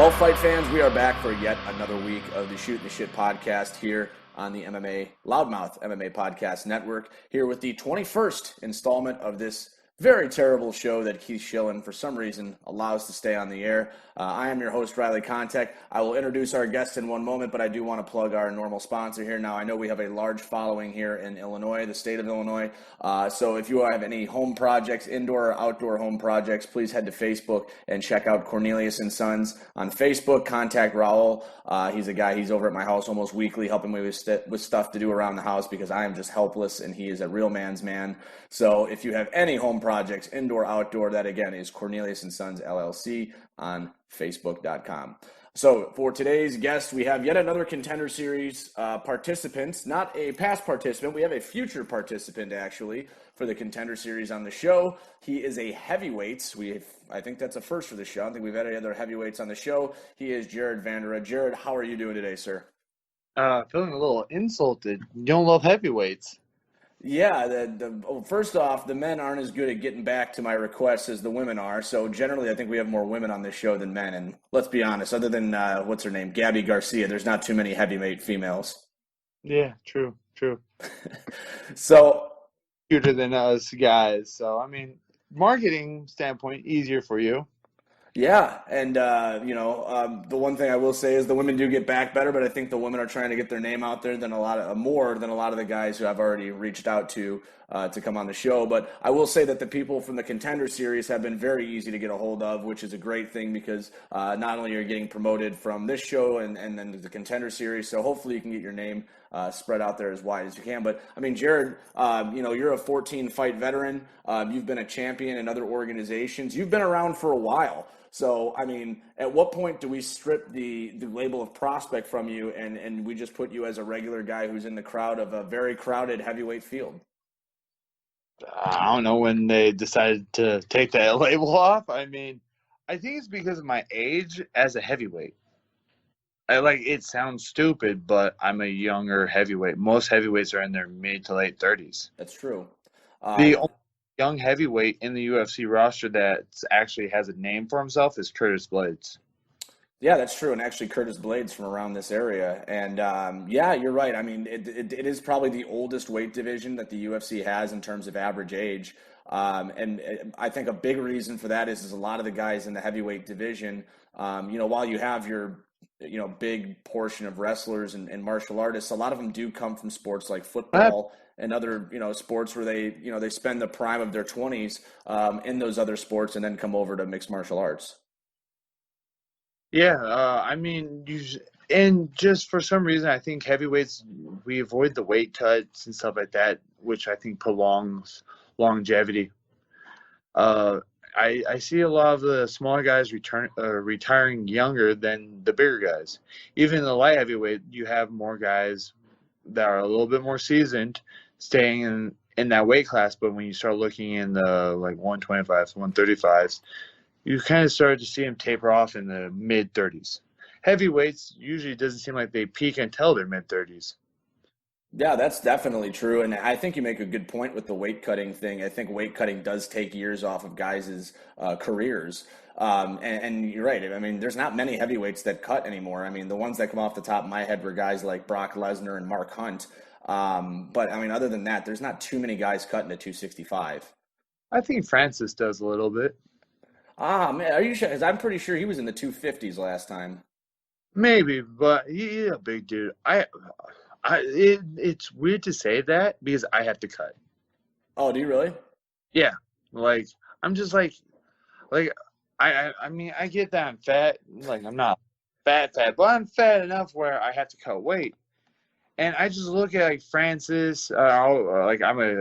Well, fight fans, we are back for yet another week of the Shoot the Shit podcast here on the Loudmouth MMA Podcast Network, here with the 21st installment of this very terrible show that Keith Schillen, for some reason, allows to stay on the air. I am your host, Riley Kontek. I will introduce our guest in one moment, but I do want to plug our normal sponsor here. Now, I know we have a large following here in Illinois, the state of Illinois. So if you have any home projects, indoor or outdoor home projects, please head to Facebook and check out Cornelius & Sons on Facebook. Contact Raul. He's a guy, he's over at my house almost weekly helping me with stuff to do around the house because I am just helpless and he is a real man's man. So if you have any home projects, indoor, outdoor, that again is Cornelius & Sons LLC on Facebook.com. So for today's guest, we have yet another Contender Series participant, not a past participant. We have a future participant, actually, for the Contender Series on the show. He is a heavyweight. I think that's a first for the show. I don't think we've had any other heavyweights on the show. He is Jared Vanderaa. Jared, how are you doing today, sir? Feeling a little insulted. You don't love heavyweights. Yeah, first off, the men aren't as good at getting back to my requests as the women are. So generally, I think we have more women on this show than men. And let's be honest, other than, what's her name, Gabby Garcia, there's not too many heavyweight females. Yeah, true. So Cuter than us guys. So, I mean, marketing standpoint, easier for you. yeah, and the one thing I will say is the women do get back better, but I think the women are trying to get their name out there than more than a lot of the guys who I've already reached out to come on the show. But I will say that the people from the Contender Series have been very easy to get a hold of, which is a great thing because not only are you getting promoted from this show and then the Contender Series, so hopefully you can get your name spread out there as wide as you can. But I mean, Jared, you're a 14-fight veteran. You've been a champion in other organizations. You've been around for a while. So, I mean, at what point do we strip the label of prospect from you and we just put you as a regular guy who's in the crowd of a very crowded heavyweight field? I don't know when they decided to take that label off. I mean, I think it's because of my age as a heavyweight. It sounds stupid, but I'm a younger heavyweight. Most heavyweights are in their mid to late 30s. That's true. The only young heavyweight in the UFC roster that actually has a name for himself is Curtis Blades. Yeah, that's true. And actually, Curtis Blades from around this area. And yeah, you're right. I mean, it is probably the oldest weight division that the UFC has in terms of average age. And I think a big reason for that is a lot of the guys in the heavyweight division, while you have your big portion of wrestlers and martial artists, a lot of them do come from sports like football and other, sports where they spend the prime of their 20s in those other sports and then come over to mixed martial arts. Yeah, I mean, and just for some reason, I think heavyweights, we avoid the weight cuts and stuff like that, which I think prolongs longevity. I see a lot of the smaller guys retiring younger than the bigger guys. Even in the light heavyweight, you have more guys that are a little bit more seasoned staying in that weight class. But when you start looking in the 125s, 135s, you kind of start to see them taper off in the mid-30s. Heavyweights usually doesn't seem like they peak until their mid-30s. Yeah, that's definitely true. And I think you make a good point with the weight cutting thing. I think weight cutting does take years off of guys' careers. And you're right. I mean, there's not many heavyweights that cut anymore. I mean, the ones that come off the top of my head were guys like Brock Lesnar and Mark Hunt. But, I mean, other than that, there's not too many guys cutting to 265. I think Francis does a little bit. Man, are you sure? Because I'm pretty sure he was in the 250s last time. Maybe, but he's a big dude. It's weird to say that because I have to cut. Oh, do you really? Yeah. I'm just I mean, I get that I'm fat. I'm not fat, but I'm fat enough where I have to cut weight. And I just look at Francis. I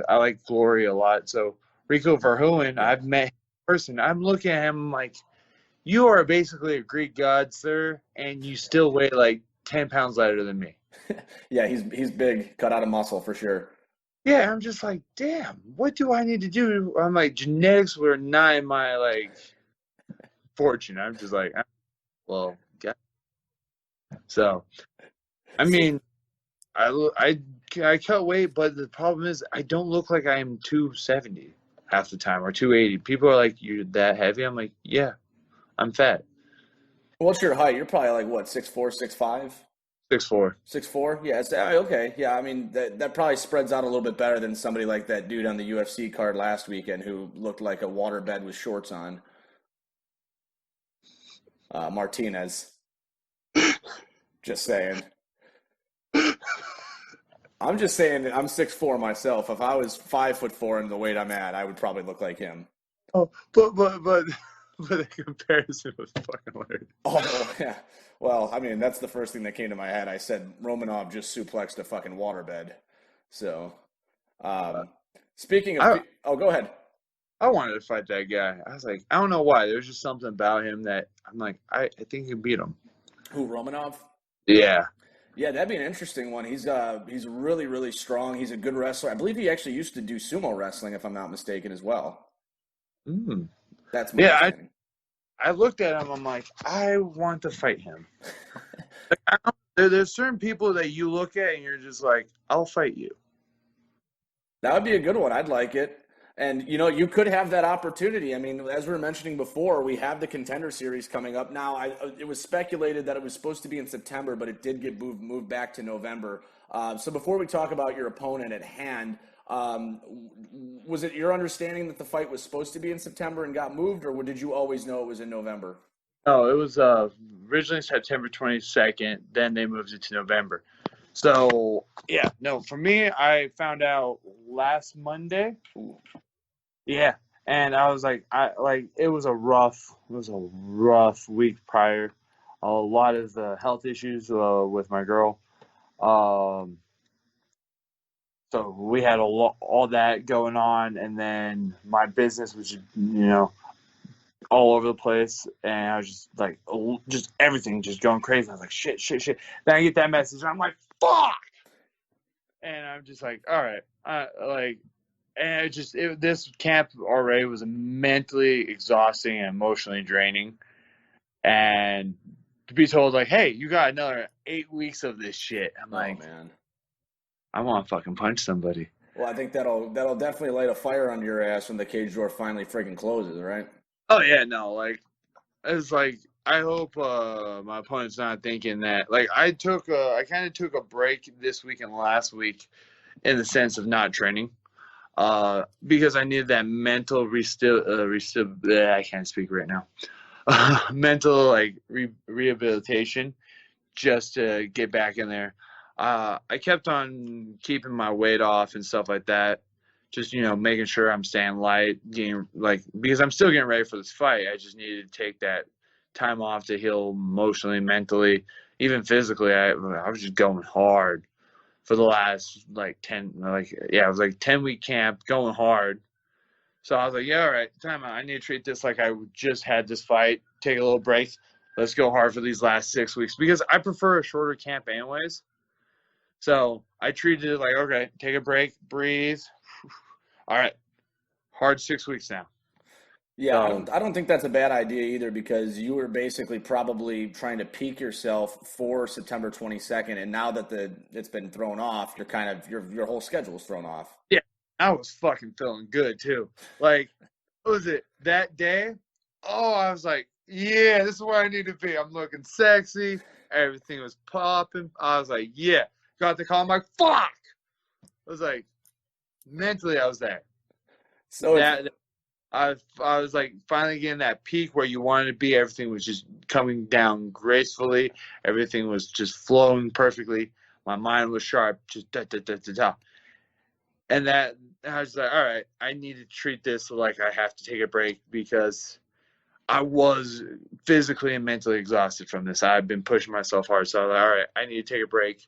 like Glory a lot. So Rico Verhoeven, I've met him in person. I'm looking at him like, you are basically a Greek god, sir, and you still weigh 10 pounds lighter than me. Yeah, he's big, cut out of muscle for sure. Yeah, I'm just like, damn, what do I need to do? I'm like, genetics were not in my fortune. I'm just like, well, yeah. So, I mean, I cut weight, but the problem is I don't look like I'm 270 half the time or 280. People are like, you're that heavy? I'm like, yeah, I'm fat. What's your height? You're probably like what, 6'4", 6'5"? 6'4". 6'4"? Yeah, okay. Yeah, I mean that probably spreads out a little bit better than somebody like that dude on the UFC card last weekend who looked like a waterbed with shorts on. Martinez. Just saying. I'm just saying that I'm 6'4" myself. If I was 5'4" and the weight I'm at, I would probably look like him. Oh, but the comparison was fucking weird. Oh, yeah. Well, I mean, that's the first thing that came to my head. I said Romanov just suplexed a fucking waterbed. So, speaking of, oh, go ahead. I wanted to fight that guy. I was like, I don't know why. There's just something about him that I'm like, I think you can beat him. Who, Romanov? Yeah. Yeah, that'd be an interesting one. He's really, really strong. He's a good wrestler. I believe he actually used to do sumo wrestling, if I'm not mistaken, as well. Mm. That's my understanding. I looked at him. I'm like, I want to fight him. There's certain people that you look at and you're just like, I'll fight you. That would be a good one. I'd like it. And, you know, you could have that opportunity. I mean, as we were mentioning before, we have the Contender Series coming up. Now, it was speculated that it was supposed to be in September, but it did get moved back to November. So before we talk about your opponent at hand, was it your understanding that the fight was supposed to be in September and got moved, or did you always know it was in November? No, it was originally September 22nd. Then they moved it to November. So, yeah, no, for me, I found out last Monday. Ooh. Yeah, and I was like, it was a rough week prior. A lot of health issues with my girl. So we had all that going on, and then my business was, all over the place, and I was just like, just everything just going crazy. I was like, shit. Then I get that message, and I'm like, fuck! And I'm just like, all right, and this camp already was mentally exhausting and emotionally draining. And to be told, like, hey, you got another 8 weeks of this shit. I'm like, man, I want to fucking punch somebody. Well, I think that'll definitely light a fire under your ass when the cage door finally friggin' closes, right? Oh, yeah, no, like, it's like, I hope my opponent's not thinking that. Like, I kind of took a break this week and last week in the sense of not training. Because I needed that mental I can't speak right now. Mental rehabilitation just to get back in there. I kept on keeping my weight off and stuff like that. Just, making sure I'm staying light, because I'm still getting ready for this fight. I just needed to take that time off to heal emotionally, mentally, even physically. I was just going hard for the last 10-week camp, going hard. So I was like, yeah, all right, time out. I need to treat this like I just had this fight, take a little break. Let's go hard for these last 6 weeks, because I prefer a shorter camp anyways. So I treated it like, okay, take a break, breathe. All right, hard 6 weeks now. Yeah, I don't think that's a bad idea either, because you were basically probably trying to peak yourself for September 22nd, and now that it's been thrown off, you're kind of your whole schedule's thrown off. Yeah, I was fucking feeling good too. Like, what was it that day? Oh, I was like, yeah, this is where I need to be. I'm looking sexy. Everything was popping. I was like, yeah. Got the call. I'm like, fuck. I was like, mentally, I was there. So I was like finally getting that peak where you wanted to be. Everything was just coming down gracefully. Everything was just flowing perfectly. My mind was sharp, just da. And that I was like, all right, I need to treat this like I have to take a break, because I was physically and mentally exhausted from this. I've been pushing myself hard. So I was like, all right, I need to take a break.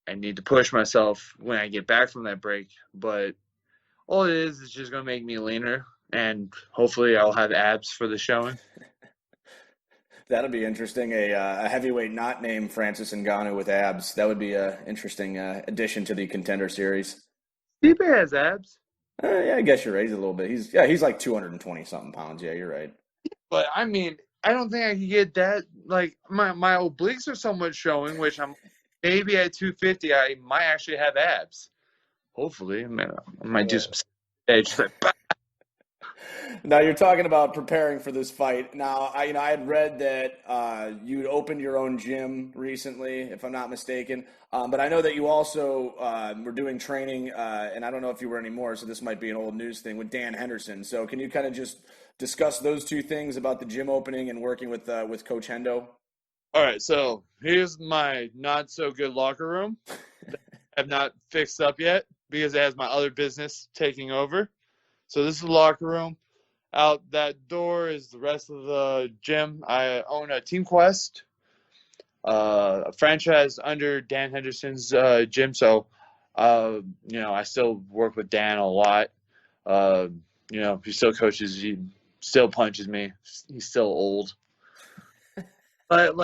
I need to push myself when I get back from that break. But all it is just going to make me leaner, and hopefully I'll have abs for the showing. That'll be interesting. A heavyweight not named Francis Ngannou with abs. That would be an interesting addition to the Contender Series. Stipe has abs. Yeah, I guess you're right. He's a little bit. He's like 220-something pounds. Yeah, you're right. But, I mean, I don't think I can get that. Like, my obliques are somewhat showing, which I'm maybe at 250. I might actually have abs. Hopefully. I might do some stage. Now you're talking about preparing for this fight. Now, I had read that you'd opened your own gym recently, if I'm not mistaken. But I know that you also were doing training, and I don't know if you were anymore, so this might be an old news thing with Dan Henderson. So can you kind of just discuss those two things about the gym opening and working with Coach Hendo? All right, so here's my not so good locker room that I have not fixed up yet because it has my other business taking over. So this is the locker room. Out that door is the rest of the gym. I own a Team Quest, a franchise under Dan Henderson's gym. So, I still work with Dan a lot. He still coaches. He still punches me. He's still old. But,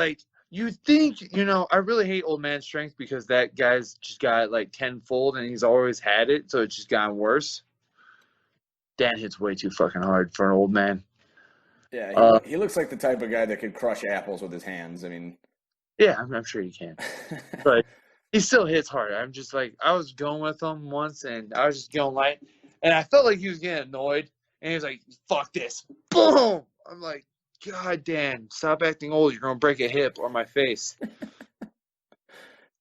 you think, I really hate old man strength because that guy's just got, tenfold, and he's always had it, so it's just gotten worse. Dan hits way too fucking hard for an old man. Yeah, he looks like the type of guy that could crush apples with his hands. I mean, yeah, I'm sure he can. But he still hits hard. I'm just I was going with him once, and I was just going light, and I felt like he was getting annoyed, and he was like, fuck this. Boom! I'm like, God damn, stop acting old. You're going to break a hip or my face.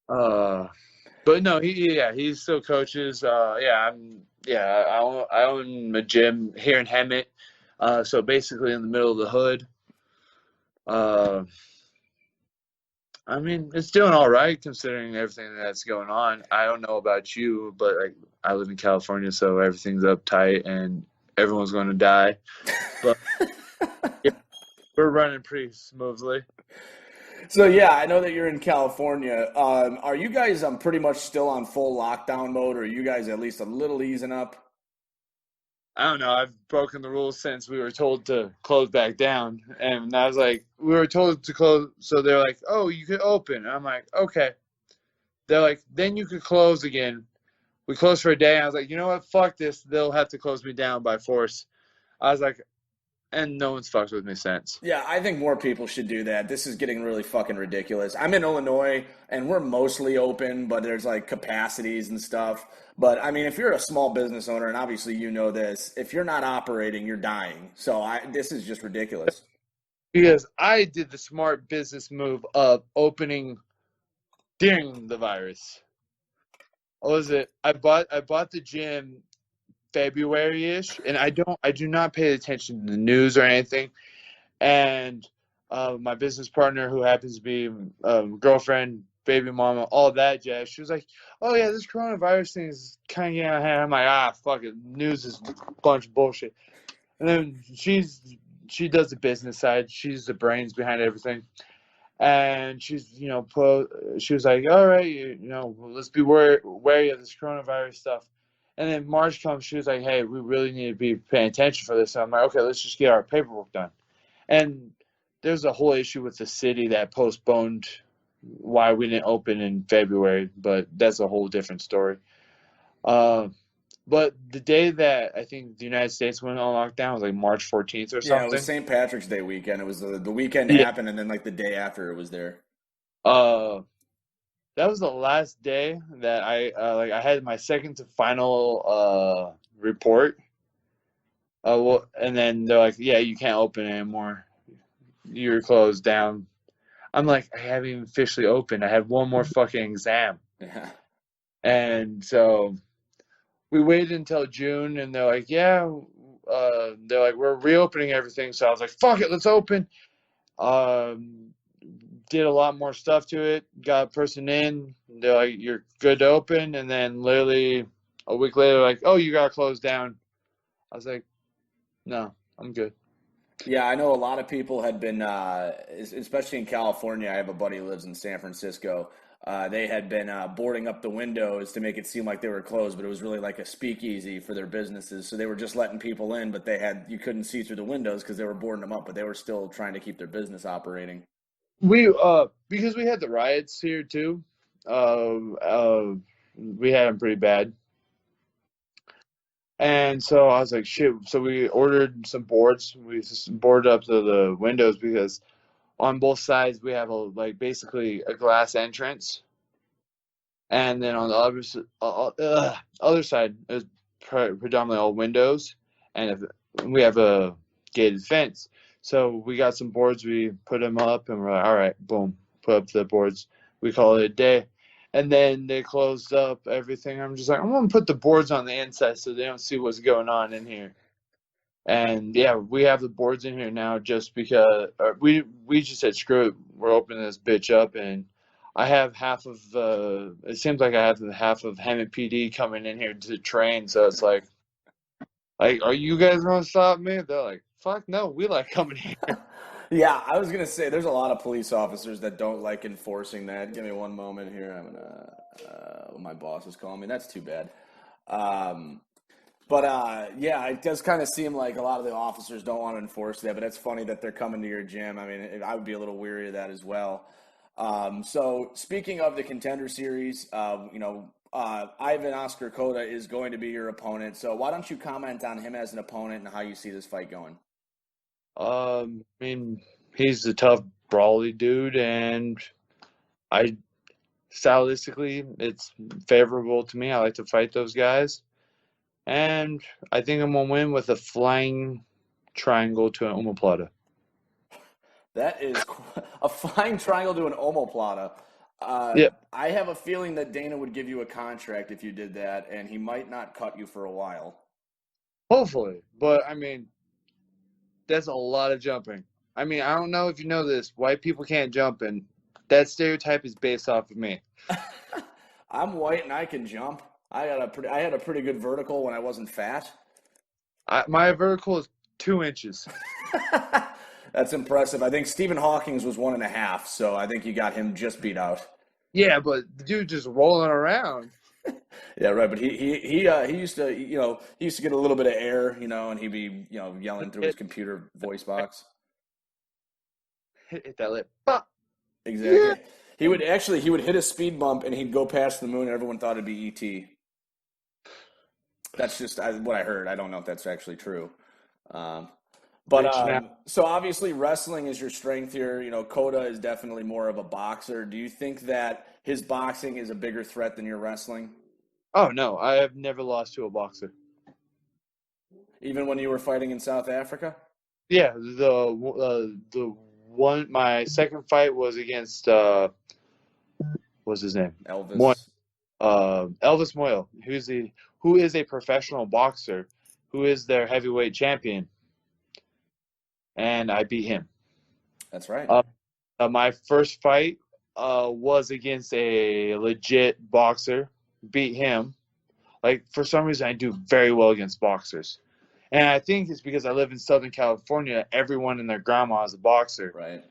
But no, he still coaches. I own a gym here in Hemet. So basically in the middle of the hood. It's doing all right considering everything that's going on. I don't know about you, but I live in California, so everything's uptight and everyone's going to die. But yeah, we're running pretty smoothly. So yeah, I know that you're in California. Are you guys pretty much still on full lockdown mode, or are you guys at least a little easing up? I don't know. I've broken the rules since we were told to close back down. And I was like, we were told to close. So they're like, oh, you could open. And I'm like, okay. They're like, then you could close again. We closed for a day. And I was like, you know what? Fuck this. They'll have to close me down by force. I was like, and no one's fucked with me since. Yeah, I think more people should do that. This is getting really fucking ridiculous. I'm in Illinois, and we're mostly open, but there's capacities and stuff. But I mean, if you're a small business owner, and obviously you know this, if you're not operating, you're dying. So this is just ridiculous. Because I did the smart business move of opening during the virus. What was it? I bought the gym February-ish, and I do not pay attention to the news or anything. And my business partner, who happens to be girlfriend, baby mama, all that jazz, she was like, oh yeah, this coronavirus thing is kind of getting out of hand. I'm like, fuck it, news is a bunch of bullshit. And then she does the business side. She's the brains behind everything. And she's, she was like, all right, let's be wary of this coronavirus stuff. And then March comes, she was like, hey, we really need to be paying attention for this. And I'm like, okay, let's just get our paperwork done. And there's a whole issue with the city that postponed why we didn't open in February, but that's a whole different story. But the day that I think the United States went on lockdown was March 14th or something. Yeah, it was St. Patrick's Day weekend. It was the weekend happened, and then the day after it was there. That was the last day that I had my second to final report. And then they're like, yeah, you can't open anymore. You're closed down. I'm like, I haven't even officially opened. I have one more fucking exam. Yeah. And so we waited until June, and they're like, yeah. They're like, we're reopening everything. So I was like, fuck it, let's open. Did a lot more stuff to it. Got a person in. They're like, you're good to open. And then literally a week later, like, oh, you got to close down. I was like, no, I'm good. Yeah, I know a lot of people had been, especially in California. I have a buddy who lives in San Francisco. They had been boarding up the windows to make it seem like they were closed, but it was really like a speakeasy for their businesses. So they were just letting people in, but you couldn't see through the windows because they were boarding them up, but they were still trying to keep their business operating. Because we had the riots here too. We had them pretty bad. And so I was like, shit. So we ordered some boards. We just boarded up to the windows because on both sides we have basically a glass entrance, and then on the other side is predominantly all windows. And if we have a gated fence. So we got some boards, we put them up, and we're like, all right, boom, put up the boards. We call it a day. And then they closed up everything. I'm just like, I'm going to put the boards on the inside so they don't see what's going on in here. And, yeah, we have the boards in here now just because we just said, screw it, we're opening this bitch up. And I have half of it seems like I have half of Hammond PD coming in here to train. So it's like, are you guys going to stop me? They're like, fuck no, we like coming here. Yeah, I was gonna say there's a lot of police officers that don't like enforcing that. Give me one moment here. I'm gonna. My boss is calling me. That's too bad. Yeah, it does kind of seem like a lot of the officers don't want to enforce that. But it's funny that they're coming to your gym. I mean, I would be a little weary of that as well. So speaking of the Contender Series, Ivan Oscar Cota is going to be your opponent. So why don't you comment on him as an opponent and how you see this fight going? I mean, he's a tough, brawly dude, and stylistically, it's favorable to me. I like to fight those guys, and I think I'm gonna win with a flying triangle to an omoplata. That is a flying triangle to an omoplata. Yep, I have a feeling that Dana would give you a contract if you did that, and he might not cut you for a while. hopefully, but I mean, that's a lot of jumping. I mean, I don't know if you know this, white people can't jump, and that stereotype is based off of me. I'm white and I can jump. I had a pretty good vertical when I wasn't fat. My vertical is 2 inches. That's impressive. I think Stephen Hawking's was 1.5, so I think you got him just beat out. Yeah, but the dude just rolling around. Yeah, right. But he used to he used to get a little bit of air, and he'd be yelling through his computer voice box. Hit that lip. Pop. Exactly. Yeah. He would hit a speed bump and he'd go past the moon and everyone thought it'd be E.T. That's just what I heard. I don't know if that's actually true. So obviously wrestling is your strength here. Cota is definitely more of a boxer. Do you think that his boxing is a bigger threat than your wrestling? Oh no, I have never lost to a boxer. Even when you were fighting in South Africa? Yeah, the one my second fight was against what's his name? Elvis. Elvis Moyle, who is a professional boxer, who is their heavyweight champion, and I beat him. That's right. My first fight was against a legit boxer, beat him. Like, for some reason, I do very well against boxers. And I think it's because I live in Southern California. Everyone and their grandma is a boxer. Right.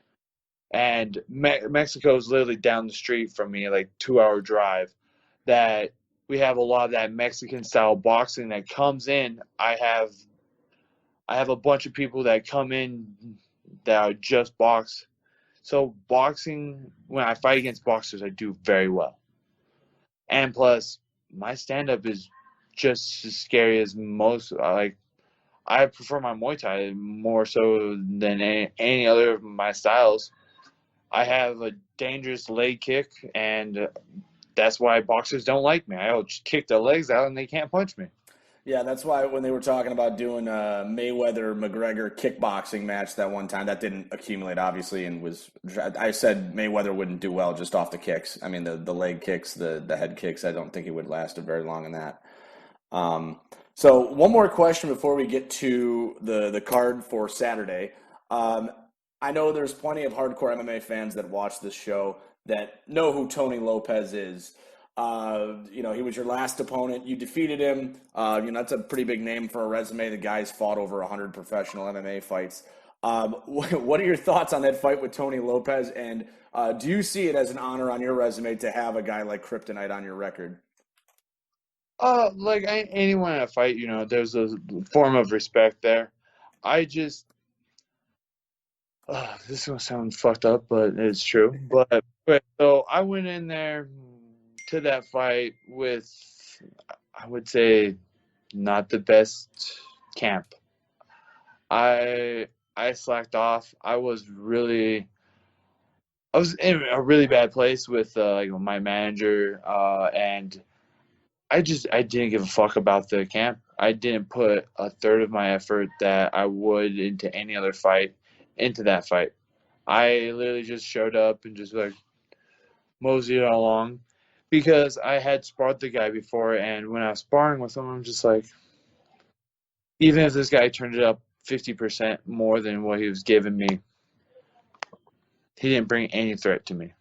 And Mexico is literally down the street from me, like 2-hour drive. That we have a lot of that Mexican-style boxing that comes in. I have a bunch of people that come in that are just box. So boxing, when I fight against boxers, I do very well. And plus, my stand-up is just as scary as most. I prefer my Muay Thai more so than any other of my styles. I have a dangerous leg kick, and that's why boxers don't like me. I'll just kick their legs out, and they can't punch me. Yeah, that's why when they were talking about doing a Mayweather-McGregor kickboxing match that one time, that didn't accumulate, obviously, and I said Mayweather wouldn't do well just off the kicks. I mean, the leg kicks, the head kicks, I don't think he would last very long in that. So one more question before we get to the card for Saturday. I know there's plenty of hardcore MMA fans that watch this show that know who Tony Lopez is. He was your last opponent. You defeated him. That's a pretty big name for a resume. The guy's fought over 100 professional MMA fights. What are your thoughts on that fight with Tony Lopez? And do you see it as an honor on your resume to have a guy like Kryptonite on your record? Anyone in a fight, there's a form of respect there. This is going to sound fucked up, but it's true. So I went in there to that fight with, I would say, not the best camp. I slacked off. I was in a really bad place with my manager, and I didn't give a fuck about the camp. I didn't put a third of my effort that I would into any other fight into that fight. I literally just showed up and just like moseyed along because I had sparred the guy before, and when I was sparring with him, I'm just like, even if this guy turned it up 50% more than what he was giving me, he didn't bring any threat to me.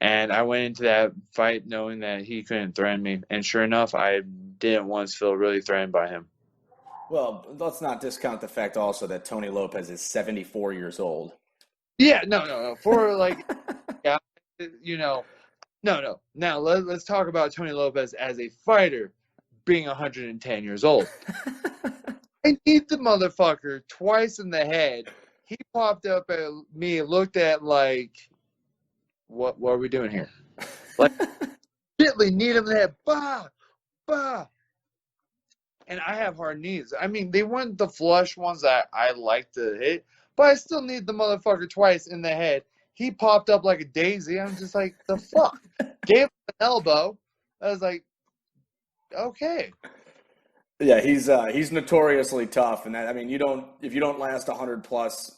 And I went into that fight knowing that he couldn't threaten me. And sure enough, I didn't once feel really threatened by him. Well, let's not discount the fact also that Tony Lopez is 74 years old. Yeah, no. For like, yeah, no. Now let's talk about Tony Lopez as a fighter being 110 years old. I hit the motherfucker twice in the head. He popped up at me, looked at like, what are we doing here? Like, gently knee him in the head, bah. And I have hard knees. I mean, they weren't the flush ones that I like to hit, but I still need the motherfucker twice in the head. He popped up like a daisy. I'm just like, the fuck? Gave him an elbow. I was like, okay. Yeah, he's notoriously tough, and that, I mean, if you don't last 100+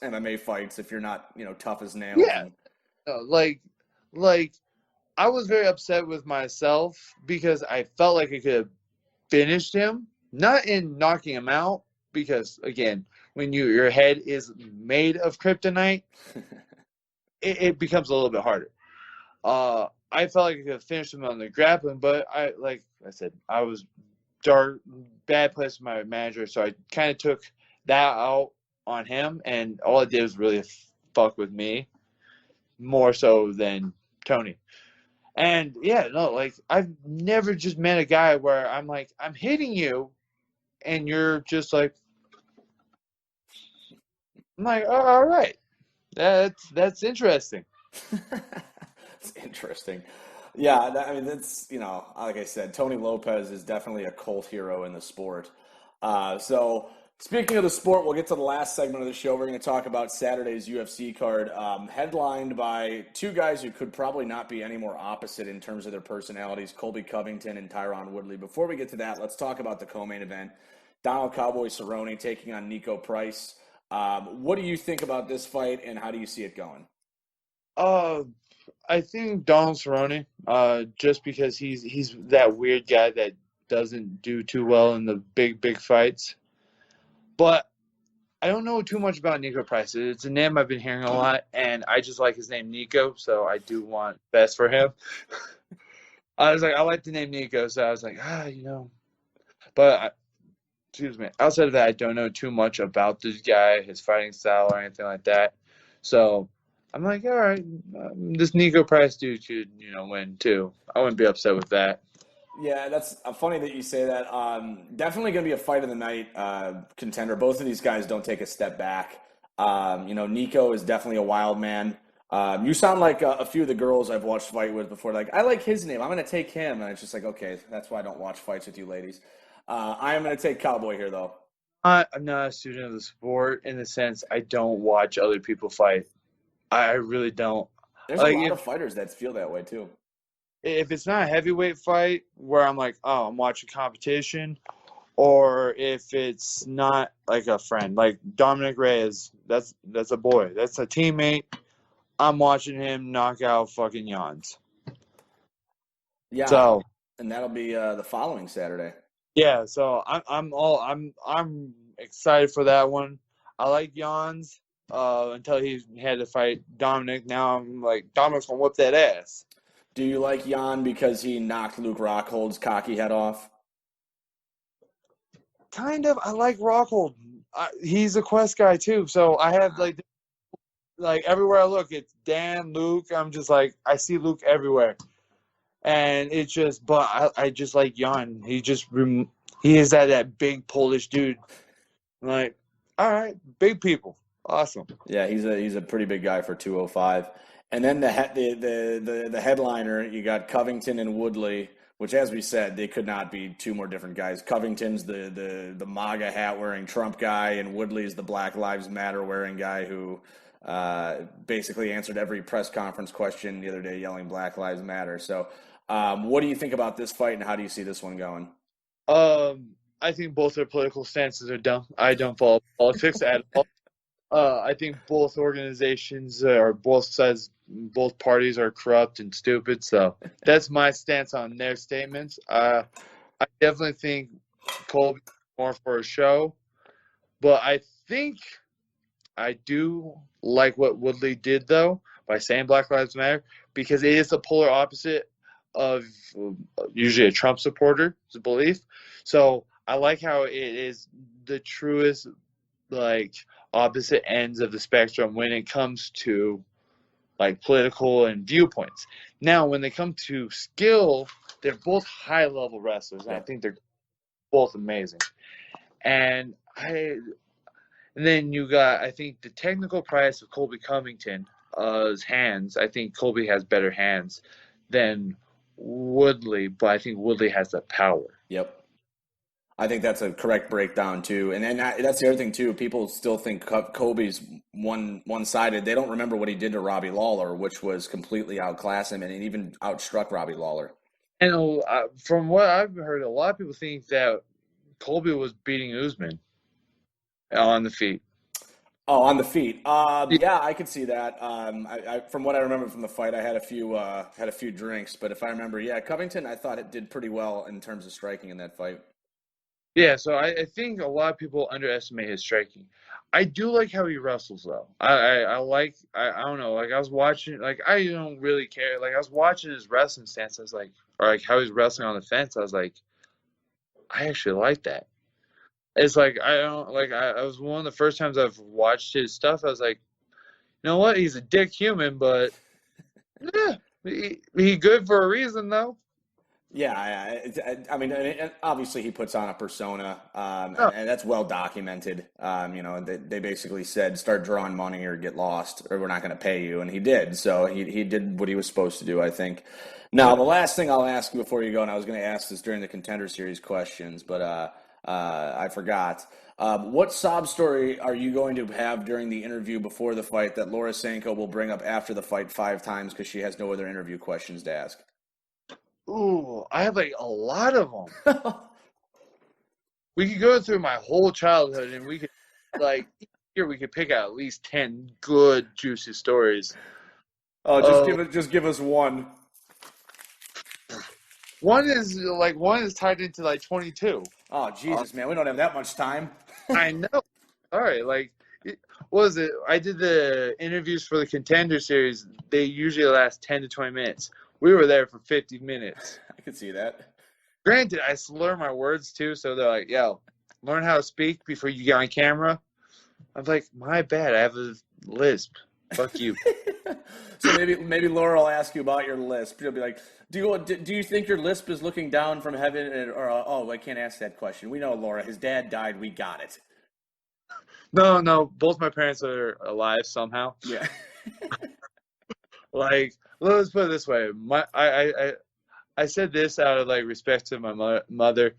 MMA fights, if you're not tough as nails. Yeah, like I was very upset with myself because I felt like I could have finished him, not in knocking him out, because again, when your head is made of kryptonite, it becomes a little bit harder. I felt like I could have finished him on the grappling, but like I said, I was bad place with my manager, so I kind of took that out on him, and all it did was really fuck with me more so than Tony. And yeah, no, like I've never just met a guy where I'm like, I'm hitting you, and you're just like, I'm like, oh, all right, that's interesting. It's interesting. Yeah, I mean, that's, like I said, Tony Lopez is definitely a cult hero in the sport. So, speaking of the sport, we'll get to the last segment of the show. We're going to talk about Saturday's UFC card, headlined by two guys who could probably not be any more opposite in terms of their personalities, Colby Covington and Tyron Woodley. Before we get to that, let's talk about the co-main event. Donald Cowboy Cerrone taking on Nico Price. What do you think about this fight, and how do you see it going? I think Donald Cerrone, just because he's that weird guy that doesn't do too well in the big fights. But I don't know too much about Nico Price. It's a name I've been hearing a lot, and I just like his name Nico, so I do want best for him. I was like, I like the name Nico, so I was like, But, excuse me, outside of that, I don't know too much about this guy, his fighting style, or anything like that. So I'm like, all right, this Nico Price dude could, win too. I wouldn't be upset with that. Yeah, that's funny that you say that. Definitely going to be a fight of the night contender. Both of these guys don't take a step back. Nico is definitely a wild man. You sound like a few of the girls I've watched fight with before. Like, I like his name. I'm going to take him. And it's just like, okay, that's why I don't watch fights with you ladies. I am going to take Cowboy here, though. I'm not a student of the sport in the sense I don't watch other people fight. I really don't. There's a lot of fighters that feel that way, too. If it's not a heavyweight fight where I'm like, oh, I'm watching competition, or if it's not like a friend, like Dominic Reyes, that's a boy. That's a teammate. I'm watching him knock out fucking Jans. Yeah, so, and that'll be the following Saturday. Yeah, so I'm excited for that one. I like Jans until he had to fight Dominic. Now I'm like, Dominic's gonna whip that ass. Do you like Jan because he knocked Luke Rockhold's cocky head off? Kind of. I like Rockhold. He's a Quest guy too, so I have like everywhere I look, it's Dan, Luke. I'm just like, I see Luke everywhere, and it's just. But I just like Jan. He is that big Polish dude. I'm like, all right, big people, awesome. Yeah, he's a pretty big guy for 205. And then the headliner, you got Covington and Woodley, which, as we said, they could not be two more different guys. Covington's the MAGA hat wearing Trump guy, and Woodley's the Black Lives Matter wearing guy who basically answered every press conference question the other day, yelling Black Lives Matter. So, what do you think about this fight, and how do you see this one going? I think both their political stances are dumb. I don't follow politics at all. I think both organizations or both sides, both parties are corrupt and stupid. So that's my stance on their statements. I definitely think Colby more for a show, but I think I do like what Woodley did though by saying Black Lives Matter, because it is the polar opposite of usually a Trump supporter's belief. So I like how it is the truest, like, opposite ends of the spectrum when it comes to like political and viewpoints. Now, when they come to skill, they're both high level wrestlers, and I think they're both amazing. And then you got, I think, the technical prowess of Colby Covington, his hands. I think Colby has better hands than Woodley, but I think Woodley has the power. Yep. I think that's a correct breakdown too, and that's the other thing too. People still think Kobe's one-sided. They don't remember what he did to Robbie Lawler, which was completely outclass him, and it even outstruck Robbie Lawler. And from what I've heard, a lot of people think that Colby was beating Usman on the feet. Oh, on the feet. Yeah, I could see that. From what I remember from the fight, I had a few drinks, but if I remember, yeah, Covington, I thought it did pretty well in terms of striking in that fight. Yeah, so I think a lot of people underestimate his striking. I do like how he wrestles, though. I don't know, like I was watching, like I don't really care. Like I was watching his wrestling stance, I was like, or like how he's wrestling on the fence, I was like, I actually like that. It's like, I was one of the first times I've watched his stuff, I was like, you know what, he's a dick human, but yeah, he good for a reason, though. Yeah, I mean, and obviously he puts on a persona, and that's well documented. They basically said, start drawing money or get lost, or we're not going to pay you, and he did. So he did what he was supposed to do, I think. Now, the last thing I'll ask you before you go, and I was going to ask this during the Contender Series questions, but I forgot. What sob story are you going to have during the interview before the fight that Laura Sanko will bring up after the fight 5 times because she has no other interview questions to ask? Ooh, I have like a lot of them. We could go through my whole childhood, and we could, like, here we could pick out at least 10 good, juicy stories. Oh, just give us one. One is tied into like 22. Oh, Jesus, man, we don't have that much time. I know. All right, like, what was it? I did the interviews for the Contender Series. They usually last 10 to 20 minutes. We were there for 50 minutes. I could see that. Granted, I slur my words too, so they're like, yo, learn how to speak before you get on camera. I'm like, my bad, I have a lisp. Fuck you. So maybe Laura will ask you about your lisp. She'll be like, do you think your lisp is looking down from heaven? Or I can't ask that question. We know, Laura, his dad died. We got it. No, both my parents are alive somehow. Yeah. Like, let's put it this way. I said this out of like respect to my mother.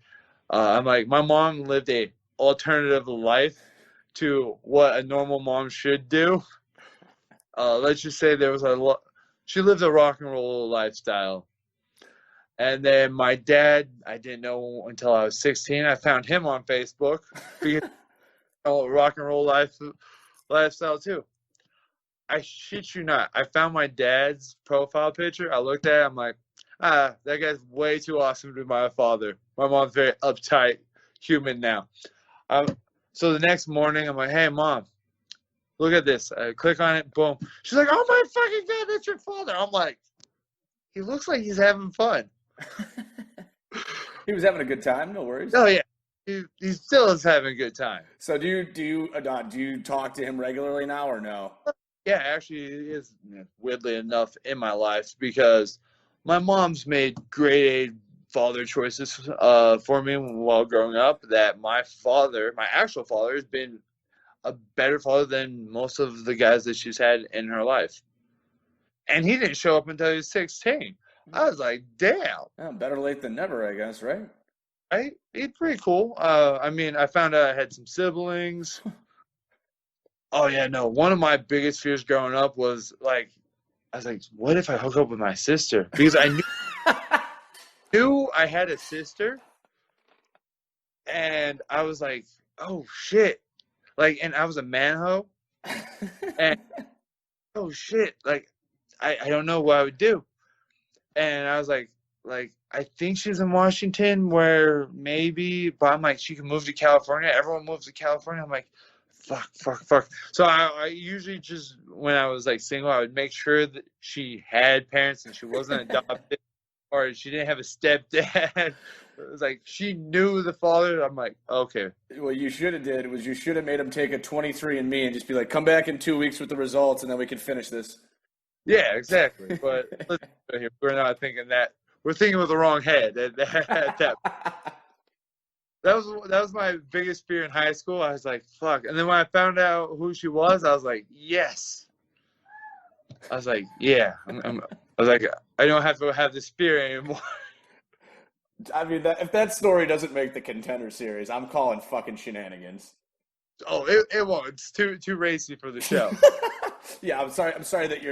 I'm like, my mom lived a alternative life to what a normal mom should do. Let's just say she lived a rock and roll lifestyle. And then my dad, I didn't know until I was 16. I found him on Facebook. Rock and roll lifestyle too. I shit you not. I found my dad's profile picture. I looked at it. I'm like, that guy's way too awesome to be my father. My mom's very uptight human now. So the next morning, I'm like, hey, Mom, look at this. I click on it. Boom. She's like, oh, my fucking God, that's your father. I'm like, he looks like he's having fun. He was having a good time. No worries. Oh, yeah. He still is having a good time. So do you talk to him regularly now or no? Yeah, actually, it is weirdly enough in my life because my mom's made grade A father choices for me while growing up that my actual father, has been a better father than most of the guys that she's had in her life. And he didn't show up until he was 16. I was like, damn. Yeah, better late than never, I guess, right? He's pretty cool. I mean, I found out I had some siblings. Oh, yeah, no. One of my biggest fears growing up was, like, I was like, what if I hook up with my sister? Because I knew I had a sister, And I was like, oh shit. Like, and I was a manho. And oh shit. Like, I don't know what I would do. And I was like, I think she's in Washington where maybe, but I'm like, she can move to California. Everyone moves to California. I'm like, fuck. So I usually just, when I was like single, I would make sure that she had parents and she wasn't adopted or she didn't have a stepdad. It was like she knew the father. I'm like, okay. What you should have did was you should have made him take a 23andMe and just be like, come back in 2 weeks with the results and then we can finish this. Yeah, exactly. But listen, we're not thinking that. We're thinking with the wrong head at that. That was my biggest fear in high school. I was like, fuck. And then when I found out who she was, I was like, yes. I was like, yeah. I was like, I don't have to have this fear anymore. I mean, if that story doesn't make the Contender Series, I'm calling fucking shenanigans. Oh, it won't. It's too racy for the show. Yeah, I'm sorry that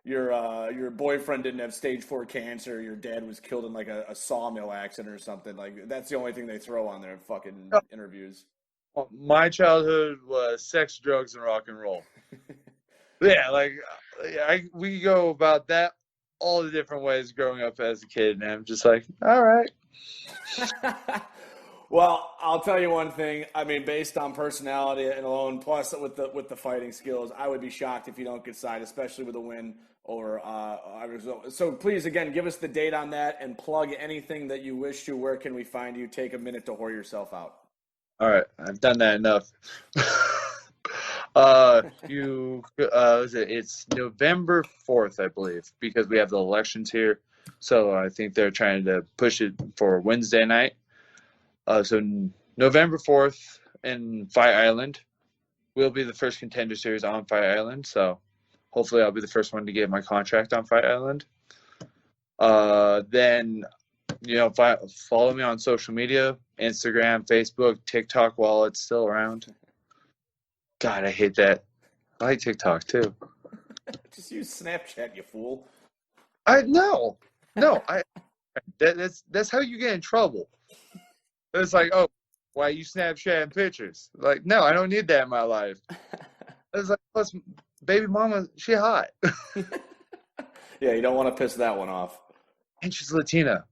your boyfriend didn't have stage 4 cancer. Your dad was killed in like a sawmill accident or something. Like that's the only thing they throw on their fucking interviews. My childhood was sex, drugs, and rock and roll. Yeah, like we go about that all the different ways growing up as a kid, and I'm just like, all right. Well, I'll tell you one thing. I mean, based on personality and alone, plus with the fighting skills, I would be shocked if you don't get signed, especially with a win over Arizona. So please, again, give us the date on that and plug anything that you wish to. Where can we find you? Take a minute to whore yourself out. All right, I've done that enough. It's November 4th, I believe, because we have the elections here. So I think they're trying to push it for Wednesday night. So November 4th in Fight Island will be the first Contender Series on Fight Island. So hopefully I'll be the first one to get my contract on Fight Island. Then, follow me on social media, Instagram, Facebook, TikTok while it's still around. God, I hate that. I like TikTok too. Just use Snapchat, you fool. No. That's how you get in trouble. It's like, oh, why you Snapchatting pictures? Like, no, I don't need that in my life. It's like, plus, baby mama, she hot. Yeah, you don't want to piss that one off. And she's Latina.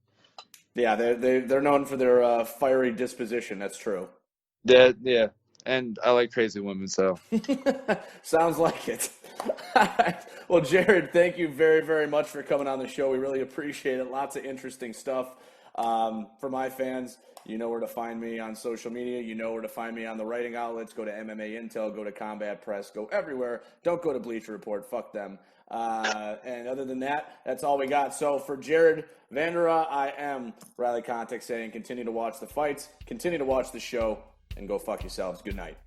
Yeah, they're known for their fiery disposition. That's true. Yeah. And I like crazy women, so. Sounds like it. Well, Jared, thank you very, very much for coming on the show. We really appreciate it. Lots of interesting stuff. For my fans, you know where to find me on social media. You know where to find me on the writing outlets. Go to MMA Intel. Go to Combat Press. Go everywhere. Don't go to Bleacher Report. Fuck them. And other than that, that's all we got. So for Jared Vanderaa, I am Riley Kontek saying continue to watch the fights, continue to watch the show, and go fuck yourselves. Good night.